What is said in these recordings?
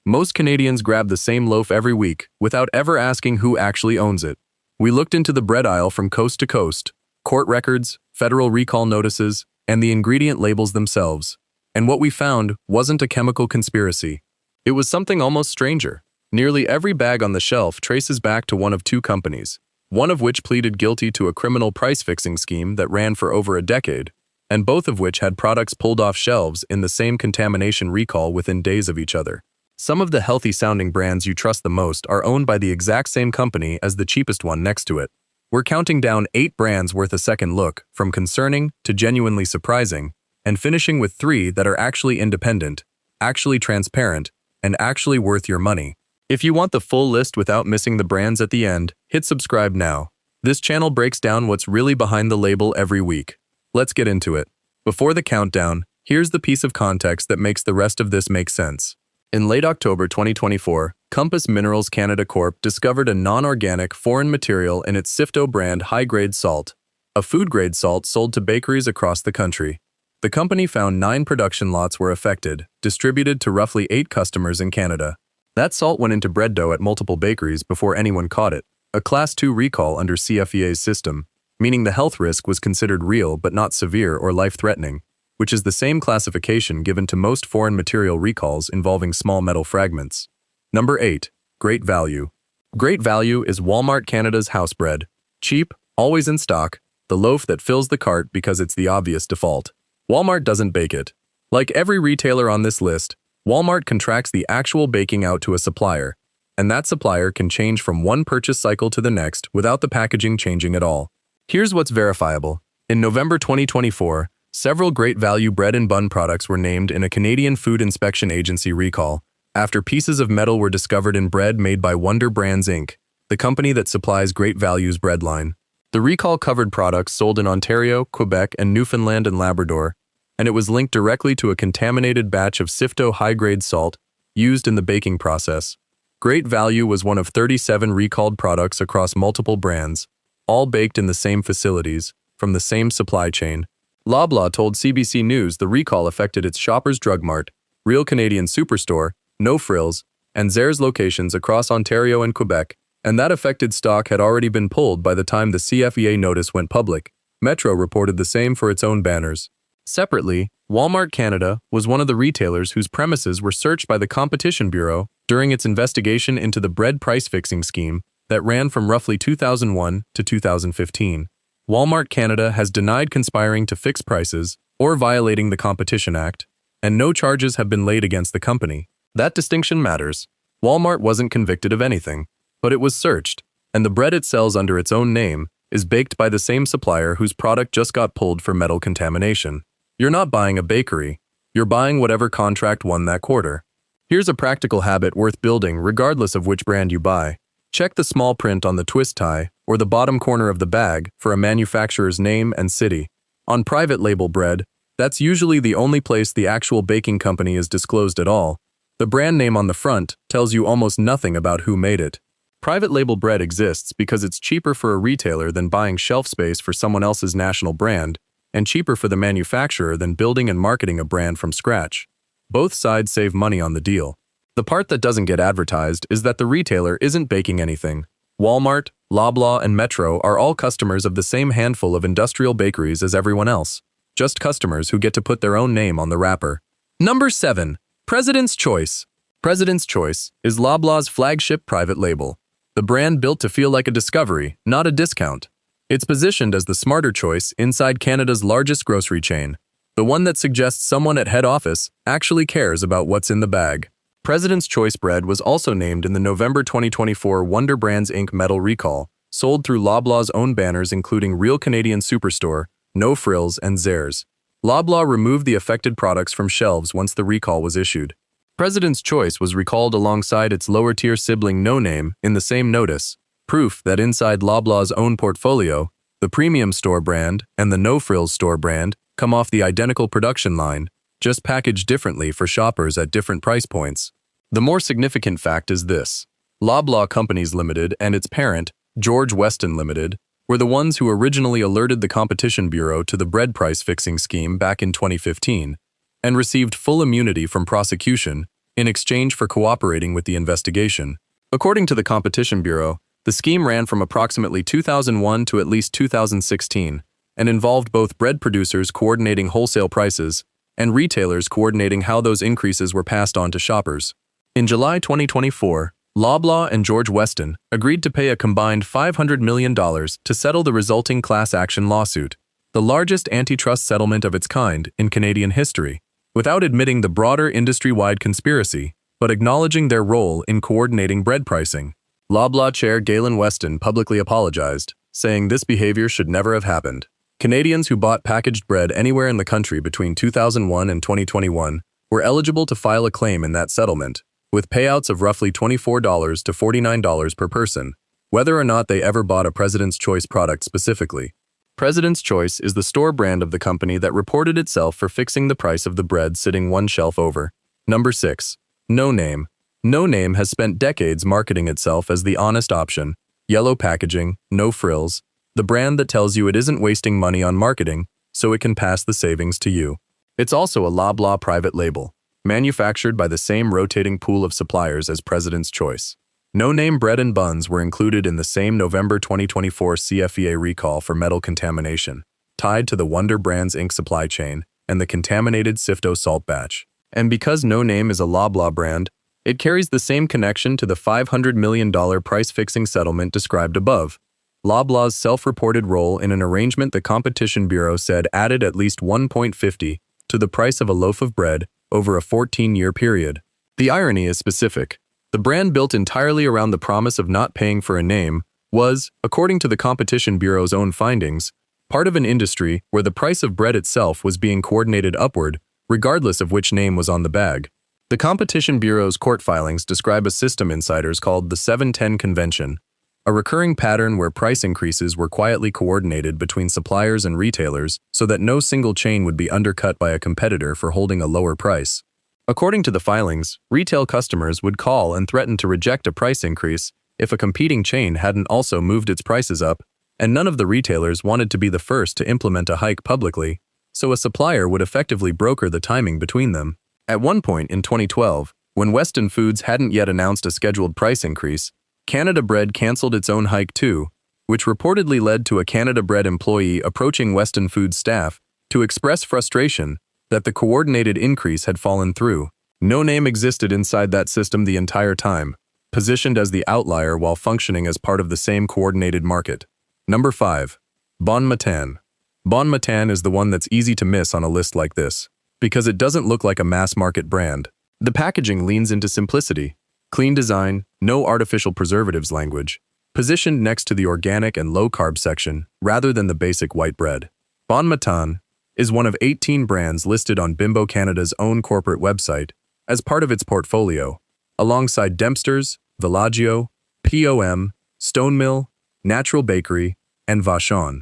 Most Canadians grab the same loaf every week without ever asking who actually owns it. We looked into the bread aisle from coast to coast, court records, federal recall notices, and the ingredient labels themselves. And what we found wasn't a chemical conspiracy. It was something almost stranger. Nearly every bag on the shelf traces back to one of two companies, one of which pleaded guilty to a criminal price-fixing scheme that ran for over a decade, and both of which had products pulled off shelves in the same contamination recall within days of each other. Some of the healthy-sounding brands you trust the most are owned by the exact same company as the cheapest one next to it. We're counting down 8 brands worth a second look, from concerning to genuinely surprising, and finishing with 3 that are actually independent, actually transparent, and actually worth your money. If you want the full list without missing the brands at the end, hit subscribe now. This channel breaks down what's really behind the label every week. Let's get into it. Before the countdown, here's the piece of context that makes the rest of this make sense. In late October 2024, Compass Minerals Canada Corp. discovered a non-organic foreign material in its Sifto brand high-grade salt, a food-grade salt sold to bakeries across the country. The company found 9 production lots were affected, distributed to roughly 8 customers in Canada. That salt went into bread dough at multiple bakeries before anyone caught it, a Class 2 recall under CFEA's system, meaning the health risk was considered real but not severe or life-threatening, which is the same classification given to most foreign material recalls involving small metal fragments. Number 8. Great Value. Great Value is Walmart Canada's house bread. Cheap, always in stock, the loaf that fills the cart because it's the obvious default. Walmart doesn't bake it. Like every retailer on this list, Walmart contracts the actual baking out to a supplier, and that supplier can change from one purchase cycle to the next without the packaging changing at all. Here's what's verifiable. In November 2024, several Great Value bread and bun products were named in a Canadian Food Inspection Agency recall after pieces of metal were discovered in bread made by Wonder Brands Inc., the company that supplies Great Value's bread line. The recall covered products sold in Ontario, Quebec, and Newfoundland and Labrador, and it was linked directly to a contaminated batch of Sifto high-grade salt used in the baking process. Great Value was one of 37 recalled products across multiple brands, all baked in the same facilities, from the same supply chain. Loblaw told CBC News the recall affected its Shoppers Drug Mart, Real Canadian Superstore, No Frills, and Zehrs locations across Ontario and Quebec, and that affected stock had already been pulled by the time the CFEA notice went public. Metro reported the same for its own banners. Separately, Walmart Canada was one of the retailers whose premises were searched by the Competition Bureau during its investigation into the bread price-fixing scheme that ran from roughly 2001 to 2015. Walmart Canada has denied conspiring to fix prices or violating the Competition Act, and no charges have been laid against the company. That distinction matters. Walmart wasn't convicted of anything, but it was searched, and the bread it sells under its own name is baked by the same supplier whose product just got pulled for metal contamination. You're not buying a bakery, you're buying whatever contract won that quarter. Here's a practical habit worth building regardless of which brand you buy. Check the small print on the twist tie or the bottom corner of the bag for a manufacturer's name and city. On private label bread, that's usually the only place the actual baking company is disclosed at all. The brand name on the front tells you almost nothing about who made it. Private label bread exists because it's cheaper for a retailer than buying shelf space for someone else's national brand, and cheaper for the manufacturer than building and marketing a brand from scratch. Both sides save money on the deal. The part that doesn't get advertised is that the retailer isn't baking anything. Walmart, Loblaw, and Metro are all customers of the same handful of industrial bakeries as everyone else, just customers who get to put their own name on the wrapper. Number 7. President's Choice. President's Choice is Loblaw's flagship private label. The brand built to feel like a discovery, not a discount. It's positioned as the smarter choice inside Canada's largest grocery chain, the one that suggests someone at head office actually cares about what's in the bag. President's Choice bread was also named in the November 2024 Wonder Brands Inc. metal recall, sold through Loblaw's own banners including Real Canadian Superstore, No Frills, and Zehrs. Loblaw removed the affected products from shelves once the recall was issued. President's Choice was recalled alongside its lower-tier sibling No Name in the same notice, proof that inside Loblaw's own portfolio, the Premium Store brand and the No Frills Store brand come off the identical production line, just packaged differently for shoppers at different price points. The more significant fact is this. Loblaw Companies Limited and its parent, George Weston Limited, were the ones who originally alerted the Competition Bureau to the bread price fixing scheme back in 2015 and received full immunity from prosecution in exchange for cooperating with the investigation. According to the Competition Bureau, the scheme ran from approximately 2001 to at least 2016 and involved both bread producers coordinating wholesale prices and retailers coordinating how those increases were passed on to shoppers. In July 2024, Loblaw and George Weston agreed to pay a combined $500 million to settle the resulting class action lawsuit, the largest antitrust settlement of its kind in Canadian history, without admitting the broader industry-wide conspiracy, but acknowledging their role in coordinating bread pricing. Loblaw chair Galen Weston publicly apologized, saying this behavior should never have happened. Canadians who bought packaged bread anywhere in the country between 2001 and 2021 were eligible to file a claim in that settlement, with payouts of roughly $24 to $49 per person, whether or not they ever bought a President's Choice product specifically. President's Choice is the store brand of the company that reported itself for fixing the price of the bread sitting one shelf over. Number 6. No Name. No Name has spent decades marketing itself as the honest option, yellow packaging, no frills, the brand that tells you it isn't wasting money on marketing, so it can pass the savings to you. It's also a Loblaw private label, manufactured by the same rotating pool of suppliers as President's Choice. No Name bread and buns were included in the same November 2024 CFEA recall for metal contamination, tied to the Wonder Brands Inc. supply chain and the contaminated Sifto salt batch. And because No Name is a Loblaw brand, it carries the same connection to the $500 million price-fixing settlement described above. Loblaw's self-reported role in an arrangement the Competition Bureau said added at least $1.50 to the price of a loaf of bread over a 14-year period. The irony is specific. The brand, built entirely around the promise of not paying for a name, was, according to the Competition Bureau's own findings, part of an industry where the price of bread itself was being coordinated upward, regardless of which name was on the bag. The Competition Bureau's court filings describe a system insiders called the 710 Convention, a recurring pattern where price increases were quietly coordinated between suppliers and retailers so that no single chain would be undercut by a competitor for holding a lower price. According to the filings, retail customers would call and threaten to reject a price increase if a competing chain hadn't also moved its prices up, and none of the retailers wanted to be the first to implement a hike publicly, so a supplier would effectively broker the timing between them. At one point in 2012, when Weston Foods hadn't yet announced a scheduled price increase, Canada Bread canceled its own hike too, which reportedly led to a Canada Bread employee approaching Weston Foods staff to express frustration that the coordinated increase had fallen through. No Name existed inside that system the entire time, positioned as the outlier while functioning as part of the same coordinated market. Number 5. Bon Matin. Bon Matin is the one that's easy to miss on a list like this, because it doesn't look like a mass-market brand. The packaging leans into simplicity, clean design, no artificial preservatives language, positioned next to the organic and low-carb section rather than the basic white bread. Bon Matin is one of 18 brands listed on Bimbo Canada's own corporate website as part of its portfolio, alongside Dempster's, Villaggio, POM, Stonemill, Natural Bakery, and Vachon.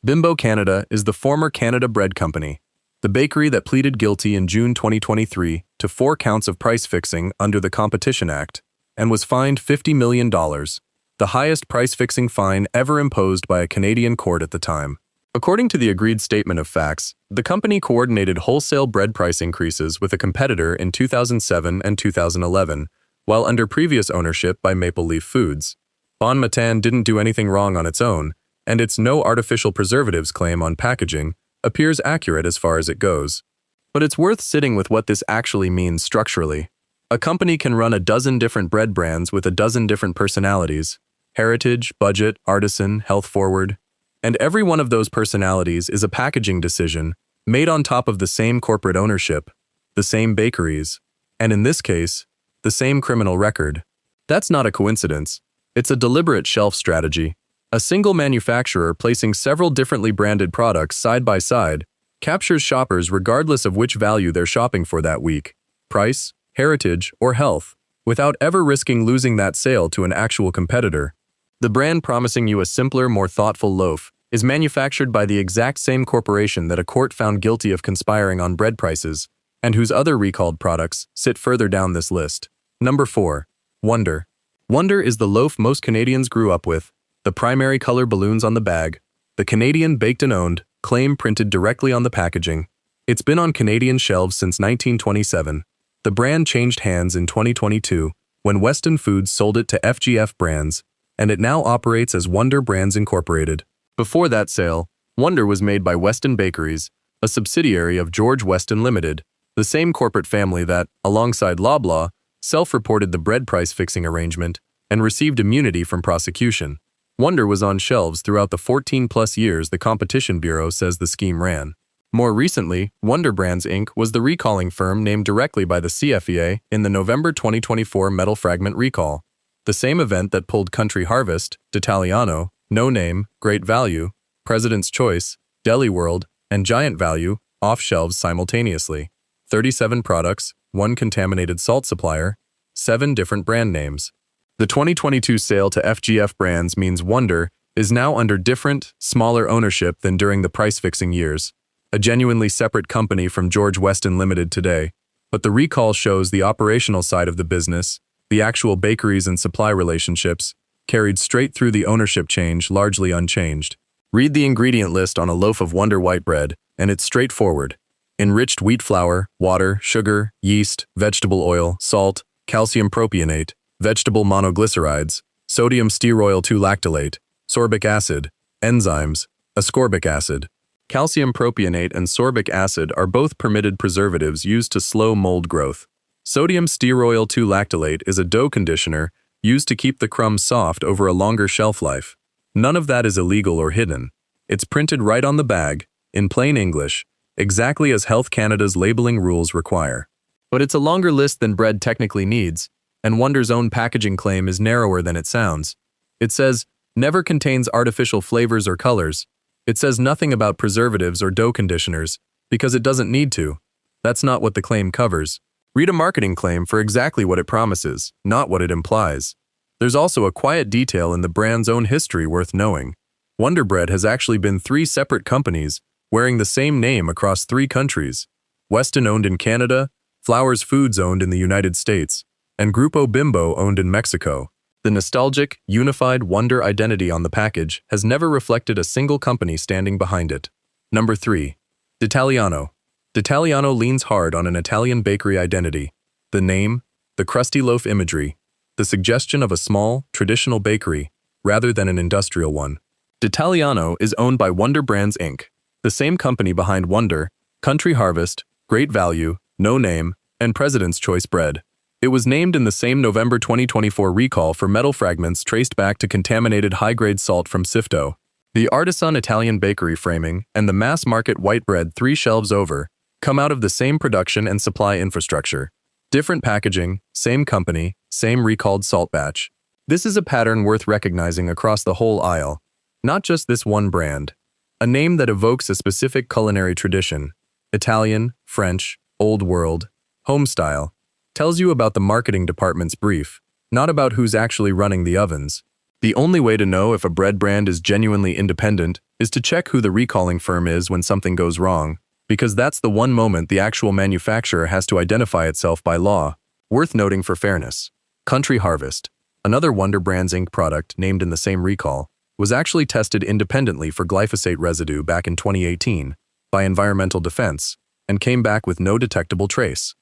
Bimbo Canada is the former Canada Bread Company, the bakery that pleaded guilty in June 2023 to 4 counts of price fixing under the Competition Act and was fined $50 million, the highest price-fixing fine ever imposed by a Canadian court at the time. According to the agreed statement of facts, the company coordinated wholesale bread price increases with a competitor in 2007 and 2011, while under previous ownership by Maple Leaf Foods. Bon Matin didn't do anything wrong on its own, and its no artificial preservatives claim on packaging appears accurate as far as it goes. But it's worth sitting with what this actually means structurally. A company can run a dozen different bread brands with a dozen different personalities: heritage, budget, artisan, health forward. And every one of those personalities is a packaging decision made on top of the same corporate ownership, the same bakeries, and in this case, the same criminal record. That's not a coincidence. It's a deliberate shelf strategy. A single manufacturer placing several differently branded products side by side captures shoppers regardless of which value they're shopping for that week, price, heritage, or health, without ever risking losing that sale to an actual competitor. The brand promising you a simpler, more thoughtful loaf is manufactured by the exact same corporation that a court found guilty of conspiring on bread prices, and whose other recalled products sit further down this list. Number 4. Wonder. Wonder is the loaf most Canadians grew up with, the primary color balloons on the bag, the Canadian baked and owned claim printed directly on the packaging. It's been on Canadian shelves since 1927, The brand changed hands in 2022 when Weston Foods sold it to FGF Brands, and it now operates as Wonder Brands Incorporated. Before that sale, Wonder was made by Weston Bakeries, a subsidiary of George Weston Limited, the same corporate family that, alongside Loblaw, self-reported the bread price-fixing arrangement and received immunity from prosecution. Wonder was on shelves throughout the 14-plus years the Competition Bureau says the scheme ran. More recently, Wonder Brands Inc. was the recalling firm named directly by the CFEA in the November 2024 metal fragment recall, the same event that pulled Country Harvest, D'Italiano, No Name, Great Value, President's Choice, Deli World, and Giant Value off shelves simultaneously. 37 products, 1 contaminated salt supplier, 7 different brand names. The 2022 sale to FGF Brands means Wonder is now under different, smaller ownership than during the price-fixing years, a genuinely separate company from George Weston Limited today, but the recall shows the operational side of the business, the actual bakeries and supply relationships, carried straight through the ownership change largely unchanged. Read the ingredient list on a loaf of Wonder white bread, and it's straightforward. Enriched wheat flour, water, sugar, yeast, vegetable oil, salt, calcium propionate, vegetable monoglycerides, sodium stearoyl 2-lactylate, sorbic acid, enzymes, ascorbic acid. Calcium propionate and sorbic acid are both permitted preservatives used to slow mold growth. Sodium stearoyl 2-lactylate is a dough conditioner used to keep the crumbs soft over a longer shelf life. None of that is illegal or hidden. It's printed right on the bag, in plain English, exactly as Health Canada's labeling rules require. But it's a longer list than bread technically needs, and Wonder's own packaging claim is narrower than it sounds. It says, never contains artificial flavors or colors. It says nothing about preservatives or dough conditioners, because it doesn't need to. That's not what the claim covers. Read a marketing claim for exactly what it promises, not what it implies. There's also a quiet detail in the brand's own history worth knowing. Wonder Bread has actually been 3 separate companies wearing the same name across 3 countries. Weston owned in Canada, Flowers Foods owned in the United States, and Grupo Bimbo owned in Mexico. The nostalgic, unified Wonder identity on the package has never reflected a single company standing behind it. Number 3. D'Italiano. D'Italiano leans hard on an Italian bakery identity. The name, the crusty loaf imagery, the suggestion of a small, traditional bakery, rather than an industrial one. D'Italiano is owned by Wonder Brands Inc., the same company behind Wonder, Country Harvest, Great Value, No Name, and President's Choice Bread. It was named in the same November 2024 recall for metal fragments traced back to contaminated high-grade salt from Sifto. The artisan Italian bakery framing and the mass-market white bread 3 shelves over come out of the same production and supply infrastructure. Different packaging, same company, same recalled salt batch. This is a pattern worth recognizing across the whole aisle, not just this one brand. A name that evokes a specific culinary tradition, Italian, French, Old World, home style, tells you about the marketing department's brief, not about who's actually running the ovens. The only way to know if a bread brand is genuinely independent is to check who the recalling firm is when something goes wrong, because that's the one moment the actual manufacturer has to identify itself by law. Worth noting for fairness, Country Harvest, another Wonder Brands Inc. product named in the same recall, was actually tested independently for glyphosate residue back in 2018 by Environmental Defense and came back with no detectable trace.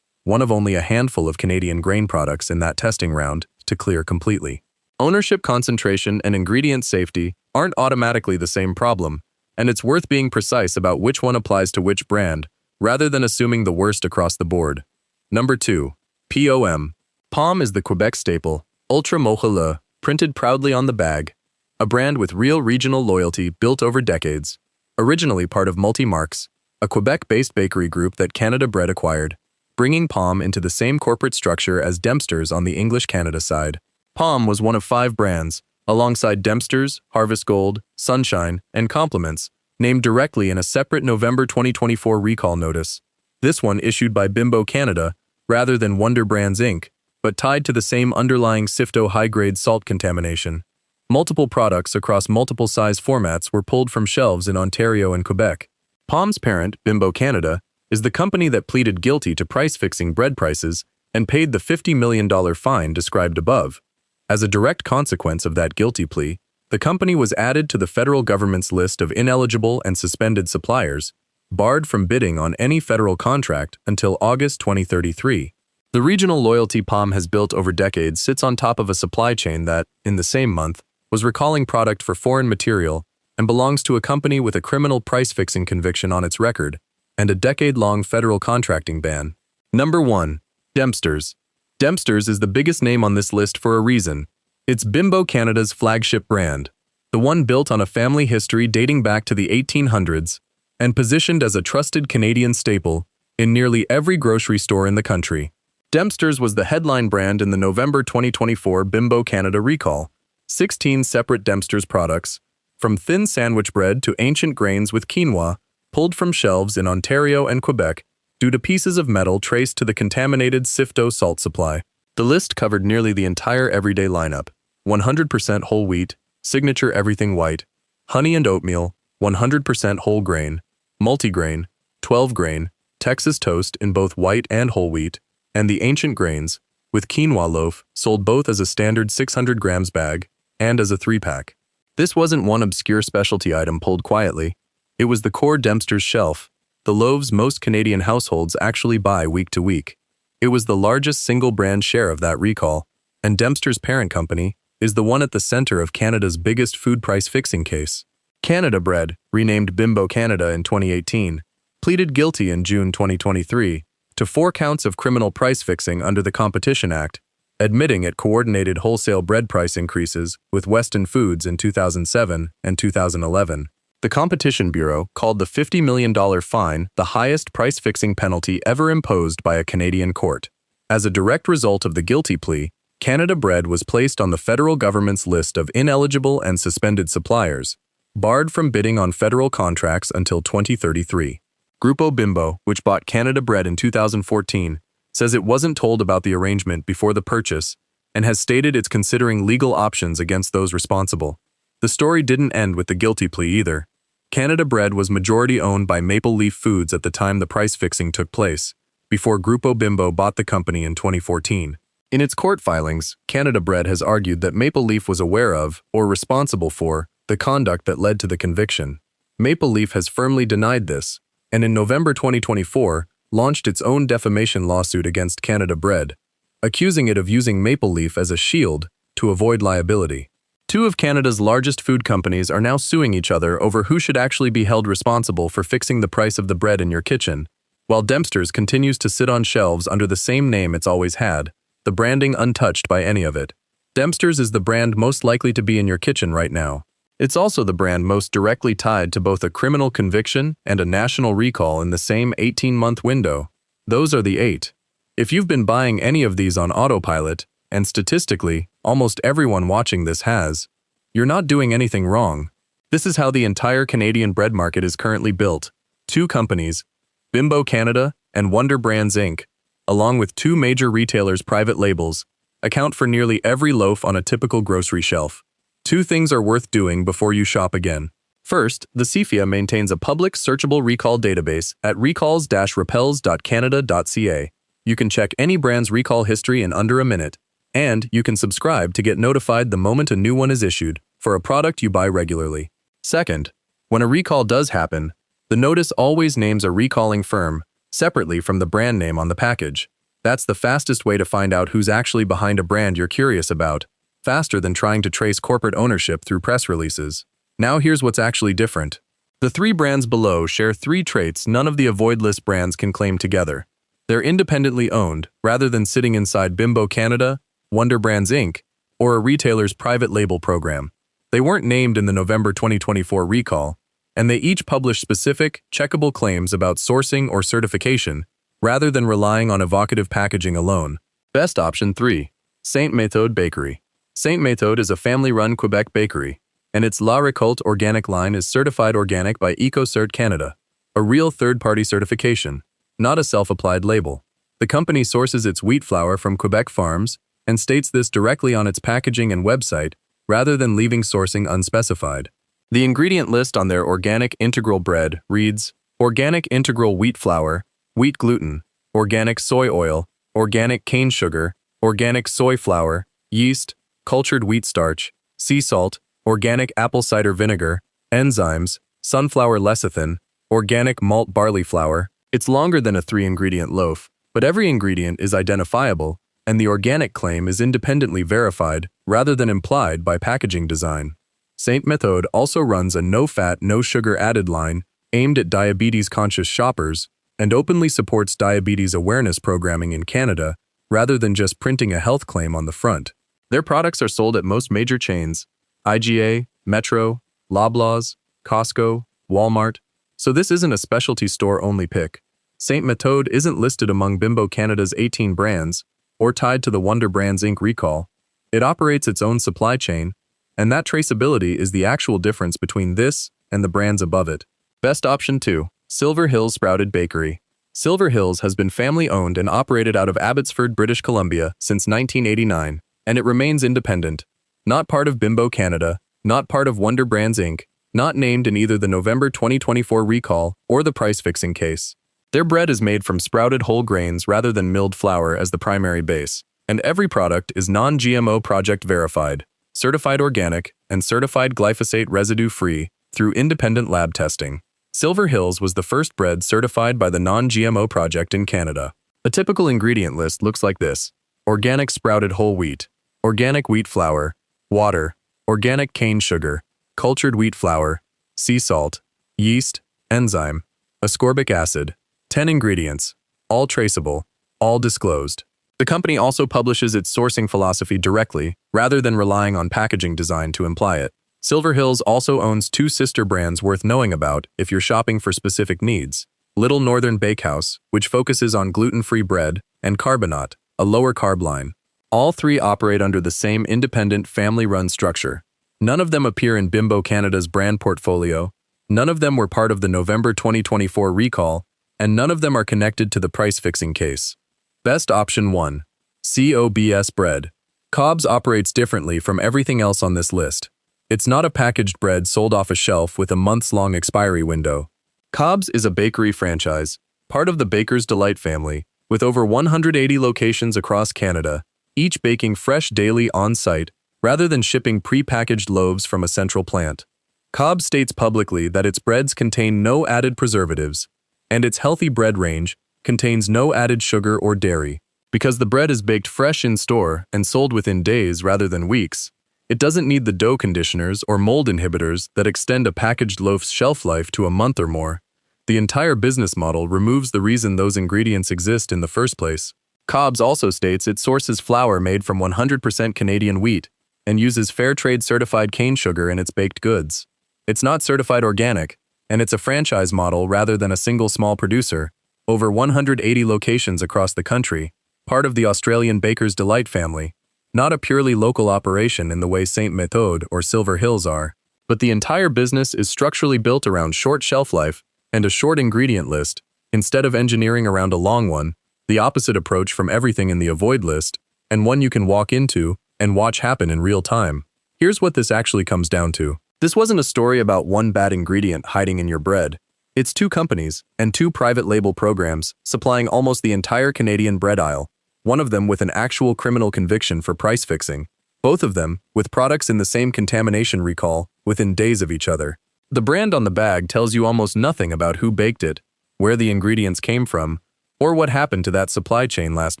One of only a handful of Canadian grain products in that testing round to clear completely. Ownership concentration and ingredient safety aren't automatically the same problem, and it's worth being precise about which one applies to which brand, rather than assuming the worst across the board. Number 2. POM. POM is the Quebec staple, ultra mocha, printed proudly on the bag, a brand with real regional loyalty built over decades. Originally part of Multi-Marks, a Quebec-based bakery group that Canada Bread acquired, bringing POM into the same corporate structure as Dempster's on the English Canada side. POM was one of 5 brands, alongside Dempster's, Harvest Gold, Sunshine, and Compliments, named directly in a separate November 2024 recall notice. This one issued by Bimbo Canada, rather than Wonder Brands Inc., but tied to the same underlying Sifto high-grade salt contamination. Multiple products across multiple size formats were pulled from shelves in Ontario and Quebec. POM's parent, Bimbo Canada, is the company that pleaded guilty to price-fixing bread prices and paid the $50 million fine described above. As a direct consequence of that guilty plea, the company was added to the federal government's list of ineligible and suspended suppliers, barred from bidding on any federal contract until August 2033. The regional loyalty POM has built over decades sits on top of a supply chain that, in the same month, was recalling product for foreign material and belongs to a company with a criminal price-fixing conviction on its record and a decade-long federal contracting ban. Number 1. Dempster's. Dempster's is the biggest name on this list for a reason. It's Bimbo Canada's flagship brand, the one built on a family history dating back to the 1800s and positioned as a trusted Canadian staple in nearly every grocery store in the country. Dempster's was the headline brand in the November 2024 Bimbo Canada recall. 16 separate Dempster's products, from thin sandwich bread to ancient grains with quinoa, pulled from shelves in Ontario and Quebec due to pieces of metal traced to the contaminated Sifto salt supply. The list covered nearly the entire everyday lineup: 100% whole wheat, signature everything white, honey and oatmeal, 100% whole grain, multigrain, 12 grain, Texas toast in both white and whole wheat, and the ancient grains, with quinoa loaf, sold both as a standard 600 grams bag and as a 3-pack. This wasn't one obscure specialty item pulled quietly. It was the core Dempster's shelf, the loaves most Canadian households actually buy week to week. It was the largest single brand share of that recall, and Dempster's parent company is the one at the center of Canada's biggest food price fixing case. Canada Bread, renamed Bimbo Canada in 2018, pleaded guilty in June 2023 to 4 counts of criminal price fixing under the Competition Act, admitting it coordinated wholesale bread price increases with Weston Foods in 2007 and 2011. The Competition Bureau called the $50 million fine the highest price-fixing penalty ever imposed by a Canadian court. As a direct result of the guilty plea, Canada Bread was placed on the federal government's list of ineligible and suspended suppliers, barred from bidding on federal contracts until 2033. Grupo Bimbo, which bought Canada Bread in 2014, says it wasn't told about the arrangement before the purchase and has stated it's considering legal options against those responsible. The story didn't end with the guilty plea either. Canada Bread was majority owned by Maple Leaf Foods at the time the price fixing took place, before Grupo Bimbo bought the company in 2014. In its court filings, Canada Bread has argued that Maple Leaf was aware of, or responsible for, the conduct that led to the conviction. Maple Leaf has firmly denied this, and in November 2024, launched its own defamation lawsuit against Canada Bread, accusing it of using Maple Leaf as a shield to avoid liability. 2 of Canada's largest food companies are now suing each other over who should actually be held responsible for fixing the price of the bread in your kitchen, while Dempster's continues to sit on shelves under the same name it's always had, the branding untouched by any of it. Dempster's is the brand most likely to be in your kitchen right now. It's also the brand most directly tied to both a criminal conviction and a national recall in the same 18-month window. Those are the 8. If you've been buying any of these on autopilot, and statistically, almost everyone watching this has, you're not doing anything wrong. This is how the entire Canadian bread market is currently built. 2 companies, Bimbo Canada and Wonder Brands Inc., along with 2 major retailers' private labels, account for nearly every loaf on a typical grocery shelf. 2 things are worth doing before you shop again. First, the CFIA maintains a public searchable recall database at recalls-repels.canada.ca. You can check any brand's recall history in under a minute, and you can subscribe to get notified the moment a new one is issued for a product you buy regularly. Second, when a recall does happen, the notice always names a recalling firm, separately from the brand name on the package. That's the fastest way to find out who's actually behind a brand you're curious about, faster than trying to trace corporate ownership through press releases. Now here's what's actually different. The 3 brands below share 3 traits none of the avoid list brands can claim together. They're independently owned, rather than sitting inside Bimbo Canada, Wonder Brands Inc., or a retailer's private label program. They weren't named in the November 2024 recall, and they each publish specific, checkable claims about sourcing or certification, rather than relying on evocative packaging alone. Best option 3. Saint Methode Bakery. Saint Methode is a family-run Quebec bakery, and its La Récolte organic line is certified organic by EcoCert Canada, a real third-party certification, not a self-applied label. The company sources its wheat flour from Quebec farms and states this directly on its packaging and website, rather than leaving sourcing unspecified. The ingredient list on their organic integral bread reads: organic integral wheat flour, wheat gluten, organic soy oil, organic cane sugar, organic soy flour, yeast, cultured wheat starch, sea salt, organic apple cider vinegar, enzymes, sunflower lecithin, organic malt barley flour. It's longer than a 3-ingredient loaf, But every ingredient is identifiable, and the organic claim is independently verified rather than implied by packaging design. Saint Methode also runs a no-fat, no-sugar added line aimed at diabetes-conscious shoppers and openly supports diabetes awareness programming in Canada rather than just printing a health claim on the front. Their products are sold at most major chains: IGA, Metro, Loblaws, Costco, Walmart. So this isn't a specialty store-only pick. Saint Methode isn't listed among Bimbo Canada's 18 brands or tied to the Wonder Brands Inc. recall. It operates its own supply chain, and that traceability is the actual difference between this and the brands above it. Best option 2. Silver Hills Sprouted Bakery. Silver Hills has been family-owned and operated out of Abbotsford, British Columbia since 1989, and it remains independent. Not part of Bimbo Canada, not part of Wonder Brands Inc., not named in either the November 2024 recall or the price-fixing case. Their bread is made from sprouted whole grains rather than milled flour as the primary base, and every product is non-GMO project verified, certified organic, and certified glyphosate residue-free through independent lab testing. Silver Hills was the first bread certified by the Non-GMO Project in Canada. A typical ingredient list looks like this: organic sprouted whole wheat, organic wheat flour, water, organic cane sugar, cultured wheat flour, sea salt, yeast, enzyme, ascorbic acid. 10 ingredients, all traceable, all disclosed. The company also publishes its sourcing philosophy directly, rather than relying on packaging design to imply it. Silver Hills also owns 2 sister brands worth knowing about if you're shopping for specific needs: Little Northern Bakehouse, which focuses on gluten-free bread, and Carbonate, a lower-carb line. All 3 operate under the same independent family-run structure. None of them appear in Bimbo Canada's brand portfolio, none of them were part of the November 2024 recall, and none of them are connected to the price-fixing case. Best option 1. COBS Bread. Cobb's operates differently from everything else on this list. It's not a packaged bread sold off a shelf with a months-long expiry window. Cobb's is a bakery franchise, part of the Baker's Delight family, with over 180 locations across Canada, each baking fresh daily on-site rather than shipping pre-packaged loaves from a central plant. Cobb's states publicly that its breads contain no added preservatives, and its healthy bread range contains no added sugar or dairy. Because the bread is baked fresh in store and sold within days rather than weeks, it doesn't need the dough conditioners or mold inhibitors that extend a packaged loaf's shelf life to a month or more. The entire business model removes the reason those ingredients exist in the first place. Cobb's also states it sources flour made from 100% Canadian wheat and uses fair trade certified cane sugar in its baked goods. It's not certified organic, and it's a franchise model rather than a single small producer. Over 180 locations across the country, part of the Australian Baker's Delight family. Not a purely local operation in the way Saint Methode or Silver Hills are, but the entire business is structurally built around short shelf life and a short ingredient list, instead of engineering around a long one, the opposite approach from everything in the avoid list, and one you can walk into and watch happen in real time. Here's what this actually comes down to. This wasn't a story about one bad ingredient hiding in your bread. It's 2 companies and 2 private label programs supplying almost the entire Canadian bread aisle, one of them with an actual criminal conviction for price fixing, both of them with products in the same contamination recall within days of each other. The brand on the bag tells you almost nothing about who baked it, where the ingredients came from, or what happened to that supply chain last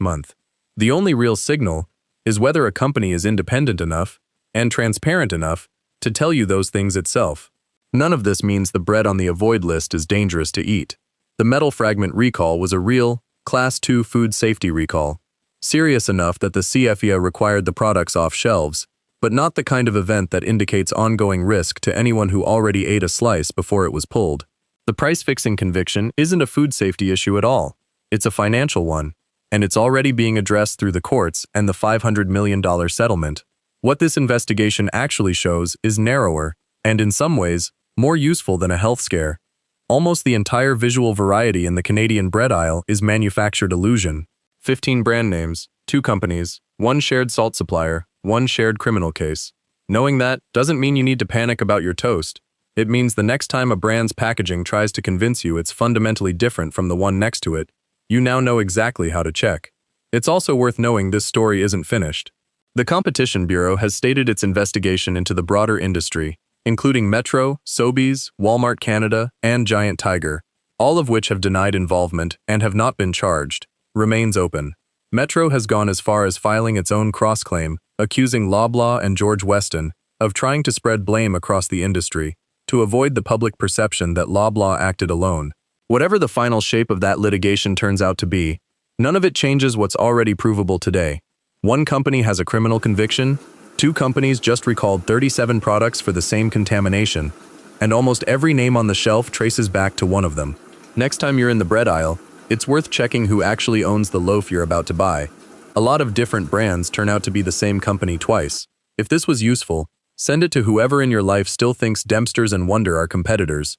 month. The only real signal is whether a company is independent enough and transparent enough to tell you those things itself. None of this means the bread on the avoid list is dangerous to eat. The metal fragment recall was a real, Class 2 food safety recall, serious enough that the CFIA required the products off shelves, but not the kind of event that indicates ongoing risk to anyone who already ate a slice before it was pulled. The price-fixing conviction isn't a food safety issue at all. It's a financial one, and it's already being addressed through the courts and the $500 million settlement. What this investigation actually shows is narrower, and in some ways, more useful than a health scare. Almost the entire visual variety in the Canadian bread aisle is manufactured illusion. 15 brand names, 2 companies, 1 shared salt supplier, 1 shared criminal case. Knowing that doesn't mean you need to panic about your toast. It means the next time a brand's packaging tries to convince you it's fundamentally different from the one next to it, you now know exactly how to check. It's also worth knowing this story isn't finished. The Competition Bureau has stated its investigation into the broader industry, including Metro, Sobeys, Walmart Canada, and Giant Tiger, all of which have denied involvement and have not been charged. remains open. Metro has gone as far as filing its own cross-claim, accusing Loblaw and George Weston of trying to spread blame across the industry to avoid the public perception that Loblaw acted alone. Whatever the final shape of that litigation turns out to be, none of it changes what's already provable today. One company has a criminal conviction, two companies just recalled 37 products for the same contamination, and almost every name on the shelf traces back to one of them. Next time you're in the bread aisle, it's worth checking who actually owns the loaf you're about to buy. A lot of different brands turn out to be the same company twice. If this was useful, send it to whoever in your life still thinks Dempster's and Wonder are competitors.